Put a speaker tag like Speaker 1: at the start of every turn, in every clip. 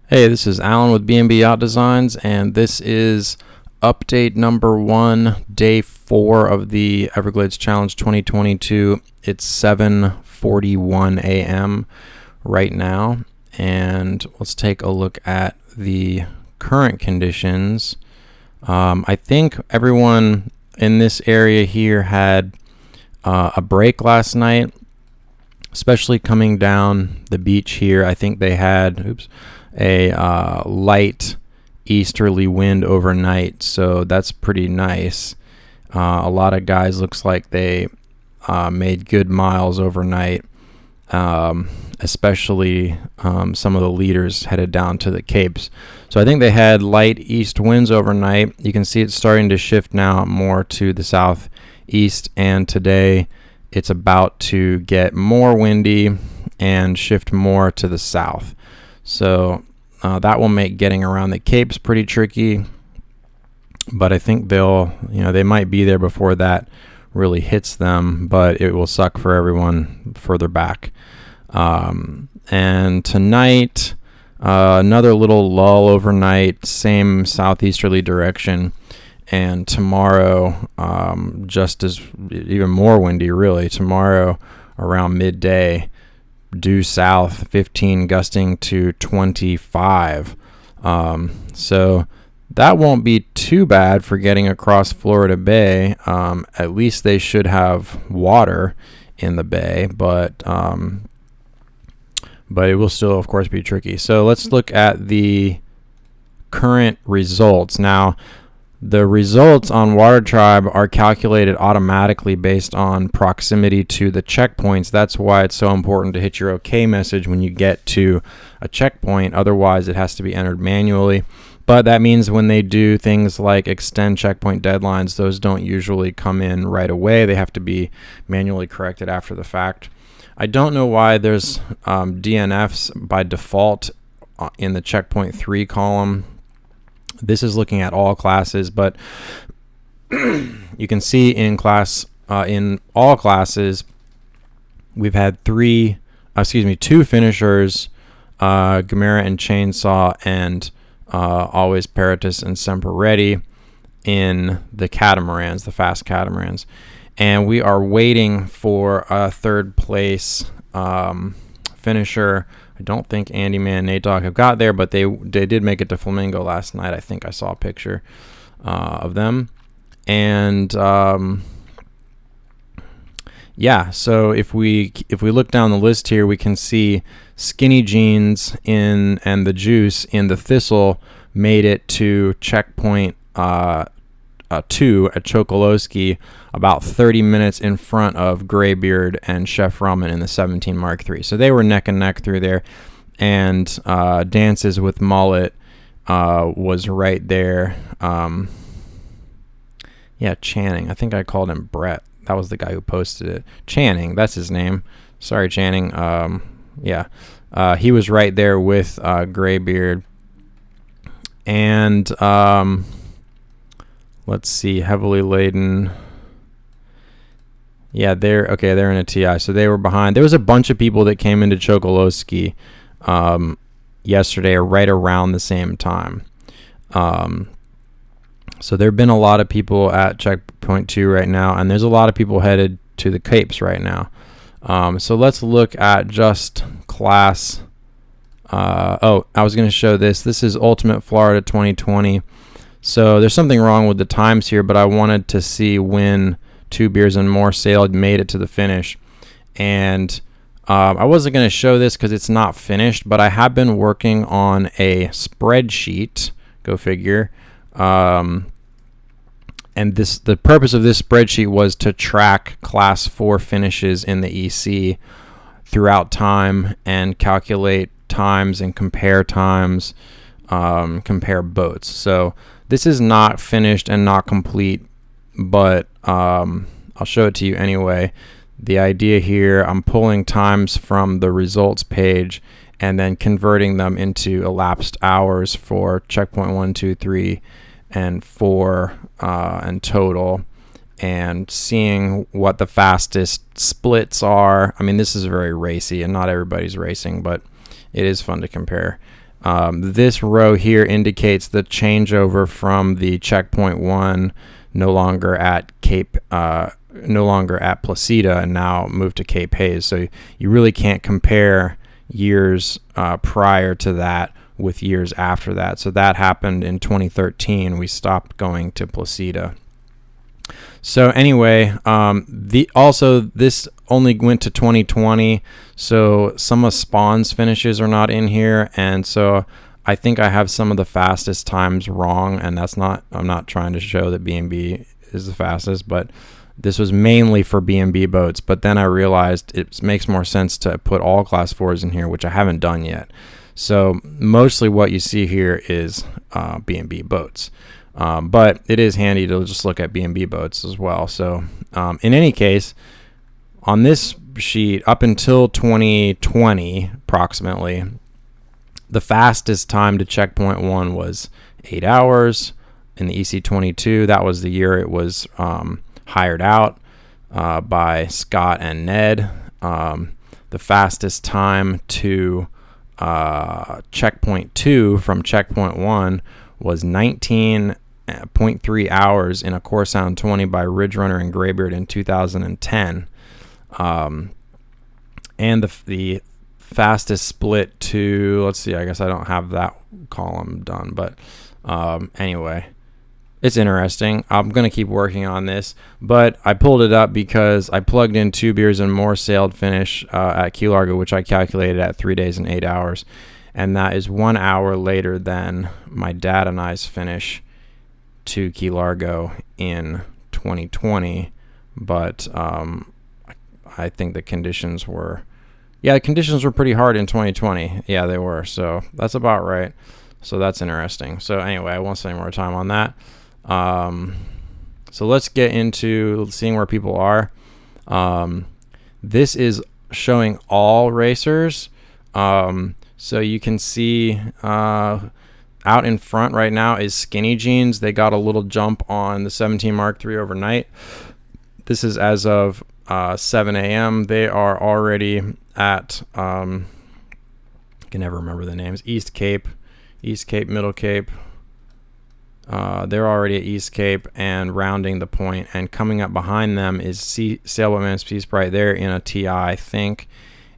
Speaker 1: Hey, this is Alan with B&B Yacht Designs, and this is update number 1, day 4 of the Everglades Challenge 2022. It's 7:41 a.m. right now, and let's take a look at the current conditions. I think everyone in this area here had a break last night, especially coming down the beach here. I think they had, a light easterly wind overnight, so that's pretty nice. A lot of guys looks like they made good miles overnight, especially some of the leaders headed down to the Capes. So I think they had light east winds overnight. You can see it's starting to shift now more to the southeast, and today it's about to get more windy and shift more to the south. So that will make getting around the Capes pretty tricky, but I think they might be there before that really hits them, but it will suck for everyone further back. And tonight, another little lull overnight, same southeasterly direction, and tomorrow, just as even more windy, really. Tomorrow around midday, due south, 15 gusting to 25. So that won't be too bad for getting across Florida Bay. At least they should have water in the bay, but it will still, of course, be tricky. So let's look at the current results. Now, the results on Water Tribe are calculated automatically based on proximity to the checkpoints. That's why it's so important to hit your OK message when you get to a checkpoint. Otherwise, it has to be entered manually. But that means when they do things like extend checkpoint deadlines, those don't usually come in right away. They have to be manually corrected after the fact. I don't know why there's DNFs by default in the checkpoint 3 column. This is looking at all classes, but you can see in all classes, we've had two finishers, Gamera and Chainsaw, and Always Paratus and Semper Ready in the catamarans, the fast catamarans. And we are waiting for a third place finisher. I don't think Andy Man, Nate Dogg have got there, but they did make it to Flamingo last night. I think I saw a picture of them. And yeah, so if we look down the list here, we can see Skinny Jeans and the Juice in the Thistle made it to checkpoint 2 at Chokolosky, about 30 minutes in front of Greybeard and Chef Ramen in the 17 Mark III. So they were neck and neck through there. And Dances with Mullet was right there. Yeah, Channing. I think I called him Brett. That was the guy who posted it. Channing, that's his name. Sorry, Channing. Yeah, he was right there with Greybeard. And let's see, Heavily Laden. Yeah, they're in a TI, so they were behind. There was a bunch of people that came into Chokolosky yesterday, or right around the same time. So there have been a lot of people at checkpoint 2 right now, and there's a lot of people headed to the Capes right now. So let's look at just class. I was going to show this. This is Ultimate Florida 2020. So there's something wrong with the times here, but I wanted to see when Two Beers and More sailed made it to the finish. And I wasn't going to show this because it's not finished, but I have been working on a spreadsheet. Go figure. And the purpose of this spreadsheet was to track Class 4 finishes in the EC throughout time and calculate times and compare times, compare boats. So this is not finished and not complete, but I'll show it to you anyway. The idea here, I'm pulling times from the results page and then converting them into elapsed hours for checkpoint 1, 2, 3, and 4 and total, and seeing what the fastest splits are. I mean, this is very racy, and not everybody's racing, but it is fun to compare. This row here indicates the changeover from the checkpoint 1, no longer at Placida, and now moved to Cape Hayes. So you really can't compare years prior to that with years after that. So that happened in 2013. We stopped going to Placida. So anyway, this only went to 2020, so some of Spawn's finishes are not in here, and so I think I have some of the fastest times wrong, and I'm not trying to show that B&B is the fastest, but this was mainly for B&B boats. But then I realized it makes more sense to put all class 4s in here, which I haven't done yet. So mostly what you see here is B&B boats. But it is handy to just look at B&B boats as well. So in any case, on this sheet, up until 2020 approximately, the fastest time to checkpoint 1 was 8 hours. In the EC22, that was the year it was hired out by Scott and Ned. The fastest time to checkpoint 2 from checkpoint 1 was 19.3 hours in a Core Sound 20 by Ridge Runner and Greybeard in 2010. And the fastest split to, let's see, I guess I don't have that column done, but anyway, it's interesting. I'm going to keep working on this, but I pulled it up because I plugged in 2 beers and more sailed finish at Key Largo, which I calculated at 3 days and 8 hours, and that is 1 hour later than my dad and I's finish to Key Largo in 2020. But I think the conditions were pretty hard in 2020. Yeah, they were. So that's about right. So that's interesting. So anyway, I won't spend any more time on that. So let's get into seeing where people are. This is showing all racers. So you can see out in front right now is Skinny Jeans. They got a little jump on the 17 Mark III overnight. This is as of 7 a.m. They are already at, I can never remember the names, East Cape, Middle Cape. They're already at East Cape and rounding the point, and coming up behind them is Sailboatman Sea Sprite. They're in a TI, I think,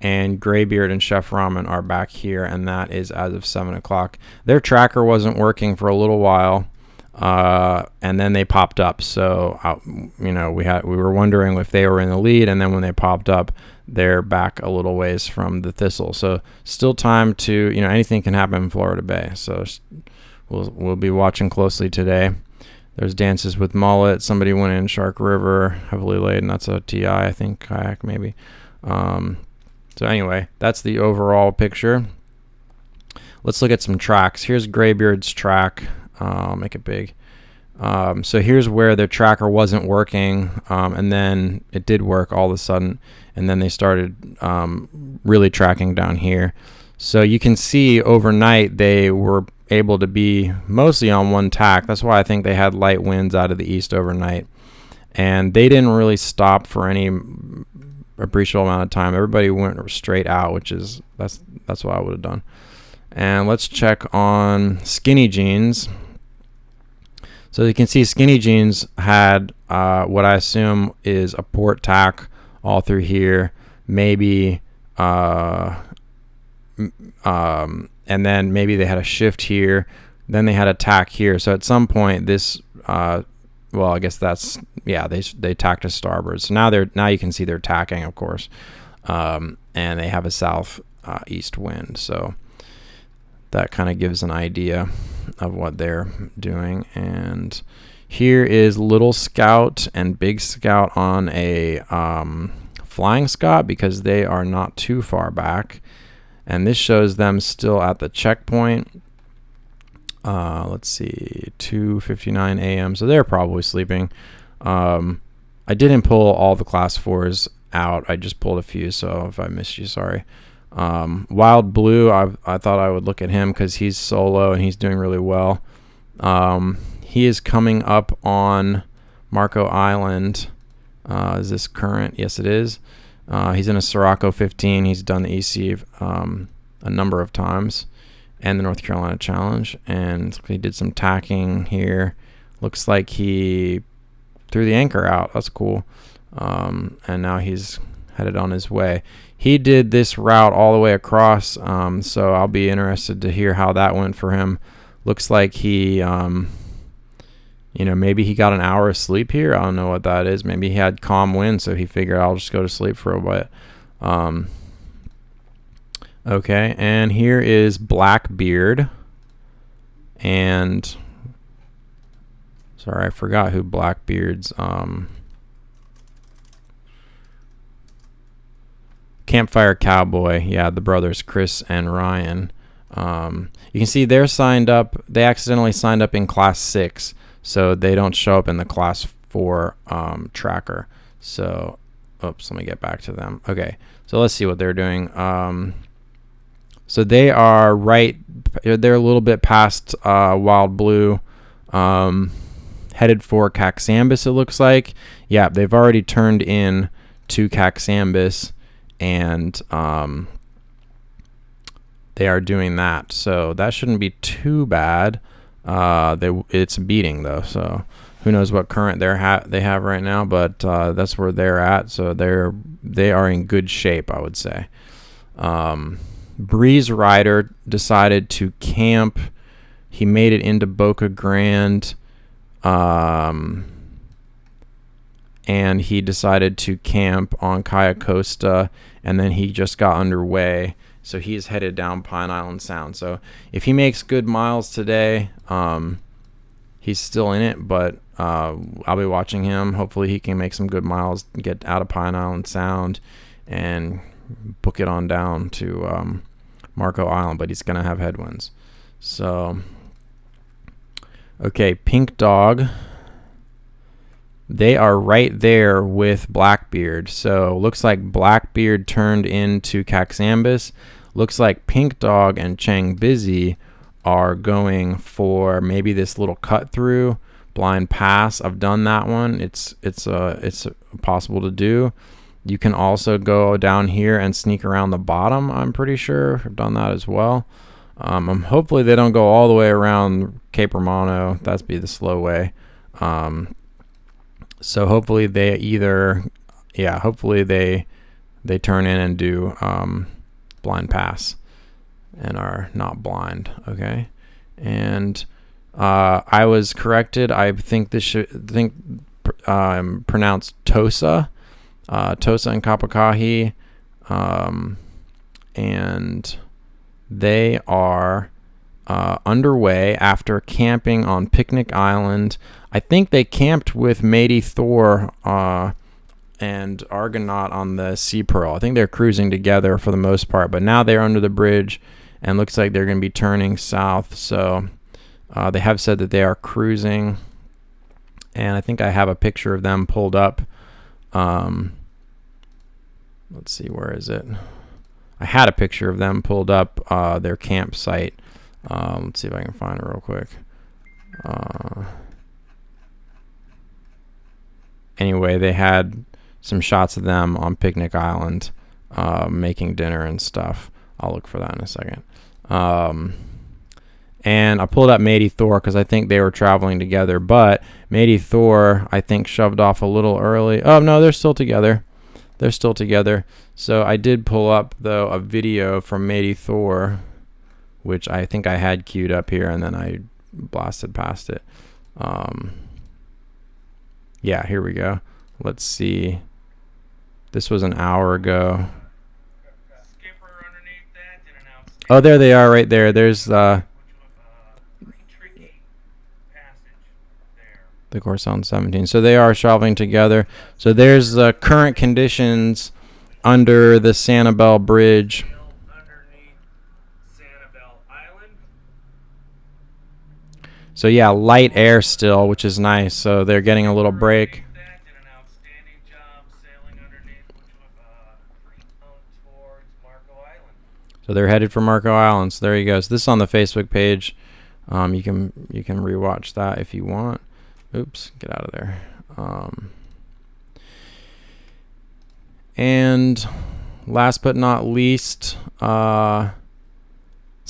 Speaker 1: and Greybeard and Chef Ramen are back here, and that is as of 7 o'clock. Their tracker wasn't working for a little while, and then they popped up. So we were wondering if they were in the lead, and then when they popped up, they're back a little ways from the Thistle. So still time to, anything can happen in Florida Bay. So we'll be watching closely today. There's Dances with Mullet. Somebody went in Shark River, heavily laden. That's a TI, I think, kayak maybe. So anyway, that's the overall picture. Let's look at some tracks. Here's Greybeard's track. I'll make it big. So here's where their tracker wasn't working, and then it did work all of a sudden, and then they started really tracking down here. So you can see overnight they were able to be mostly on one tack. That's why I think they had light winds out of the east overnight, and they didn't really stop for any appreciable amount of time. Everybody went straight out, which is that's what I would have done. And let's check on Skinny Jeans. So you can see Skinny Jeans had what I assume is a port tack all through here, maybe, and then maybe they had a shift here, then they had a tack here. So at some point this, well, I guess that's, yeah, they tacked to starboard. So now you can see they're tacking, of course, and they have a south east wind. So that kind of gives an idea of what they're doing. And here is Little Scout and Big Scout on a Flying Scot because they are not too far back. And this shows them still at the checkpoint. Let's see, 2:59 a.m. So they're probably sleeping. I didn't pull all the class 4s out. I just pulled a few, so if I missed you, sorry. Wild Blue, I thought I would look at him because he's solo and he's doing really well. He is coming up on Marco Island. Is this current? Yes, it is. He's in a Sirocco 15. He's done the EC a number of times. and the North Carolina Challenge. And he did some tacking here. Looks like he threw the anchor out. That's cool. And now he's headed on his way. He did this route all the way across, so I'll be interested to hear how that went for him. Looks like he, you know, maybe he got an hour of sleep here. I don't know what that is. Maybe he had calm wind, so he figured I'll just go to sleep for a bit. Okay, and here is Blackbeard. And sorry, I forgot who Blackbeard's Campfire Cowboy. Yeah, the brothers Chris and Ryan. You can see they're signed up. They accidentally signed up in class 6, so they don't show up in the class 4 tracker. So, oops, let me get back to them. Okay, so let's see what they're doing. So they are they're a little bit past Wild Blue, headed for Caxambus, it looks like. Yeah, they've already turned in to Caxambus, and they are doing that. So that shouldn't be too bad. It's beating, though, so who knows what current they have right now, but that's where they're at. So they are in good shape, I would say. Bres Rider decided to camp. He made it into Boca Grande, and he decided to camp on Cayo Costa, and then he just got underway. So he's headed down Pine Island Sound. So if he makes good miles today, he's still in it, but I'll be watching him. Hopefully he can make some good miles, get out of Pine Island Sound, and book it on down to Marco Island, but he's going to have headwinds. So, okay, Pink Dog. They are right there with Blackbeard. So looks like Blackbeard turned into Caxambus. Looks like Pink Dog and Chang Busy are going for maybe this little cut through blind pass. I've done that one. It's possible to do. You can also go down here and sneak around the bottom, I'm pretty sure. I've done that as well. Hopefully they don't go all the way around Cape Romano. That'd be the slow way. So hopefully they hopefully they turn in and do blind pass and are not blind. Okay. And I was corrected. I think this pronounced Tosa. Tosa and Kapakahi, and they are underway after camping on Picnic Island. I think they camped with Matey Thor and Argonaut on the Sea Pearl. I think they're cruising together for the most part, but now they're under the bridge and looks like they're going to be turning south. So they have said that they are cruising, and I think I have a picture of them pulled up. Let's see, where is it? I had a picture of them pulled up, their campsite. Let's see if I can find it real quick. Anyway, they had some shots of them on Picnic Island making dinner and stuff. I'll look for that in a second. And I pulled up Matey Thor because I think they were traveling together, but Matey Thor, I think, shoved off a little early. Oh, no, they're still together. They're still together. So I did pull up, though, a video from Matey Thor, which I think I had queued up here, and then I blasted past it. Yeah, here we go. Let's see. This was an hour ago. Oh, there they are right there. There's the course on 17. So they are traveling together. So there's the current conditions under the Sanibel Bridge. So yeah, light air still, which is nice. So they're getting a little break. So they're headed for Marco Island. So there you go. So this is on the Facebook page. You can rewatch that if you want. Oops, get out of there. And last but not least,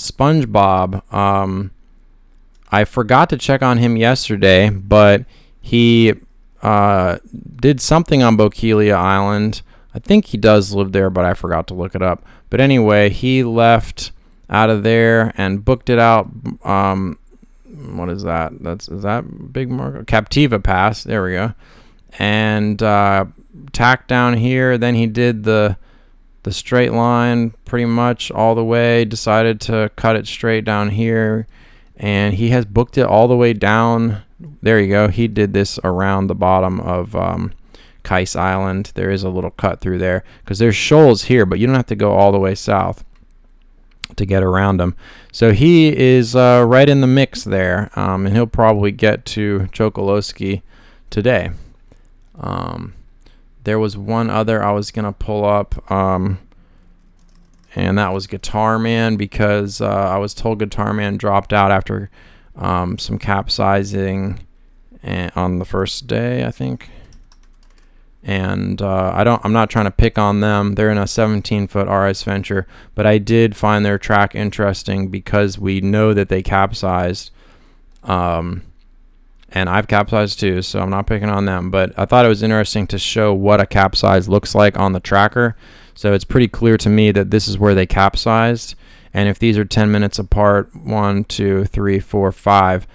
Speaker 1: SpongeBob, I forgot to check on him yesterday, but he did something on Bokeelia Island. I think he does live there, but I forgot to look it up. But anyway, he left out of there and booked it out. What is that? Is that Big Marco? Captiva Pass. There we go. And tacked down here. Then he did the straight line pretty much all the way. Decided to cut it straight down here. And he has booked it all the way down. There you go. He did this around the bottom of Kais Island. There is a little cut through there because there's shoals here, but you don't have to go all the way south to get around them. So he is right in the mix there, and he'll probably get to Chokoloskee today. There was one other I was going to pull up, and that was GuitarMan, because I was told GuitarMan dropped out after some capsizing on the first day, I think. And I'm not trying to pick on them. They're in a 17-foot RS Venture, but I did find their track interesting because we know that they capsized, and I've capsized too, so I'm not picking on them. But I thought it was interesting to show what a capsize looks like on the tracker. So it's pretty clear to me that this is where they capsized. And if these are 10 minutes apart, 1, 2, 3, 4, 5,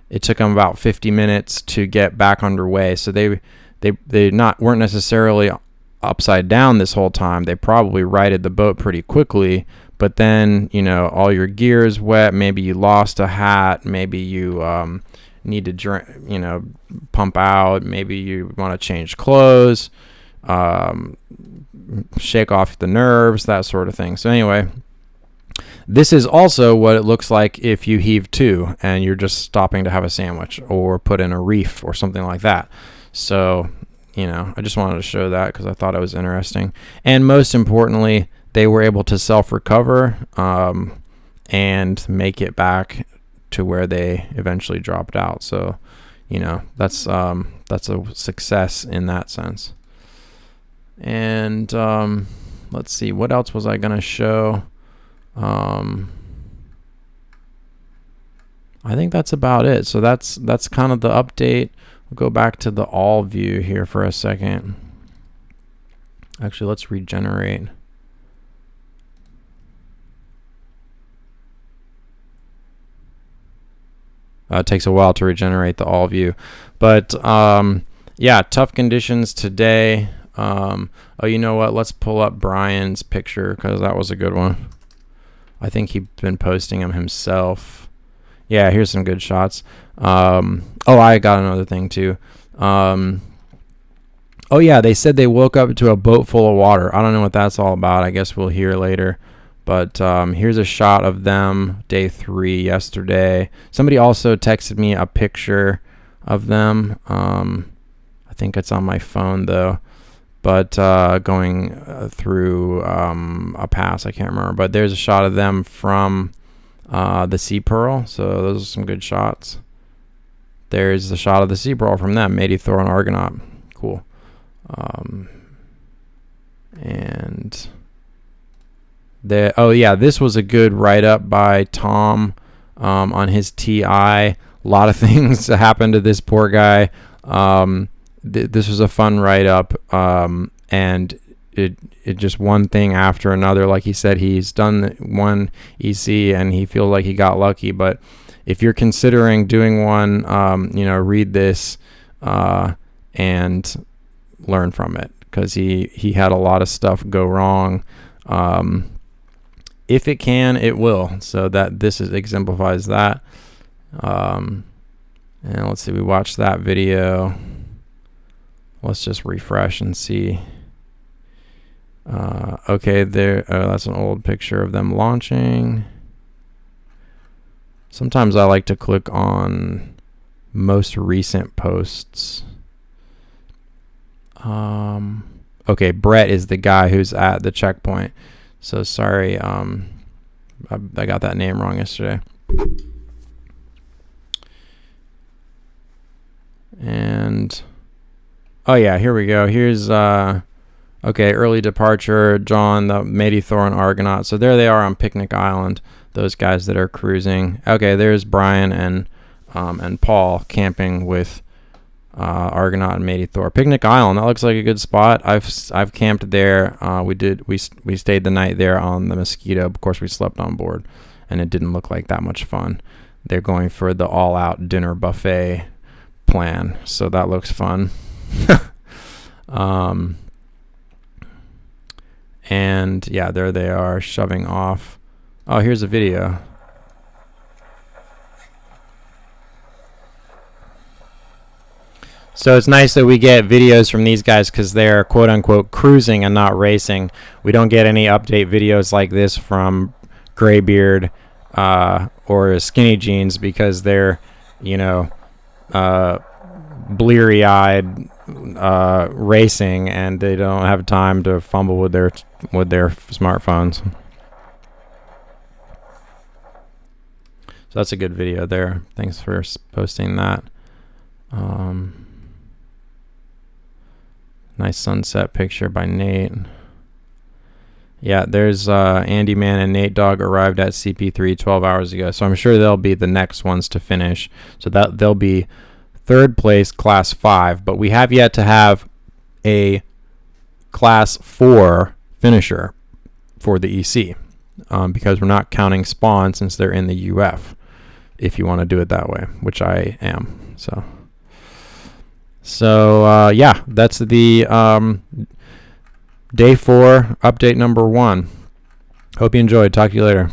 Speaker 1: it took them about 50 minutes to get back underway. So they weren't necessarily upside down this whole time. They probably righted the boat pretty quickly, but then, you know, all your gear is wet. Maybe you lost a hat. Maybe you need to drink, you know, pump out. Maybe you want to change clothes, shake off the nerves, that sort of thing. So anyway, this is also what it looks like if you heave to and you're just stopping to have a sandwich or put in a reef or something like that. So, you know, I just wanted to show that because I thought it was interesting. And most importantly, they were able to self-recover and make it back to where they eventually dropped out. So, you know, that's a success in that sense. And let's see, what else was I going to show? I think that's about it. So that's kind of the update. We'll go back to the all view here for a second. Actually, let's regenerate. It takes a while to regenerate the all view, but yeah, tough conditions today. Oh, you know what? Let's pull up Brian's picture because that was a good one. I think he's been posting them himself. Yeah, here's some good shots. Oh, I got another thing too. Oh yeah, they said they woke up to a boat full of water. I don't know what that's all about. I guess we'll hear later. But here's a shot of them day 3 yesterday. Somebody also texted me a picture of them. I think it's on my phone though. But going through a pass, I can't remember. But there's a shot of them from the Sea Pearl. So those are some good shots. There's the shot of the Sea Pearl from them, Matey Thor and Argonaut. Cool. And oh yeah, this was a good write-up by Tom on his TI. A lot of things happened to this poor guy. This was a fun write-up, and it just one thing after another. Like he said, he's done one EC and he feels like he got lucky. But if you're considering doing one, you know, read this and learn from it, because he had a lot of stuff go wrong. If it can, it will. So that this exemplifies that. And let's see, we watched that video. Let's just refresh and see. Okay, there. That's an old picture of them launching. Sometimes I like to click on most recent posts. Okay, Brett is the guy who's at the checkpoint. So sorry, I got that name wrong yesterday. And oh yeah, here we go. Here's okay, early departure, John, the Matey Thor and Argonaut. So there they are on Picnic Island. those guys that are cruising. Okay, there's Brian and Paul camping with Argonaut and Matey Thor. Picnic Island, that looks like a good spot. I've camped there. We stayed the night there on the Mosquito. Of course, we slept on board, and it didn't look like that much fun. They're going for the all-out dinner buffet plan, so that looks fun. And yeah, there they are shoving off. Oh, here's a video. So it's nice that we get videos from these guys because they're quote-unquote cruising and not racing. We don't get any update videos like this from Greybeard or Skinny Jeans because they're, you know, bleary-eyed racing, and they don't have time to fumble with their smartphones. So that's a good video there. Thanks for posting that. Nice sunset picture by Nate. Yeah, there's Andy Man and Nate Dogg arrived at CP3 12 hours ago. So I'm sure they'll be the next ones to finish. So that they'll be third place, class 5. But we have yet to have a class 4 finisher for the EC because we're not counting Spawn since they're in the UF. If you want to do it that way, which I am. So yeah, that's the day 4 update number 1. Hope you enjoyed. Talk to you later.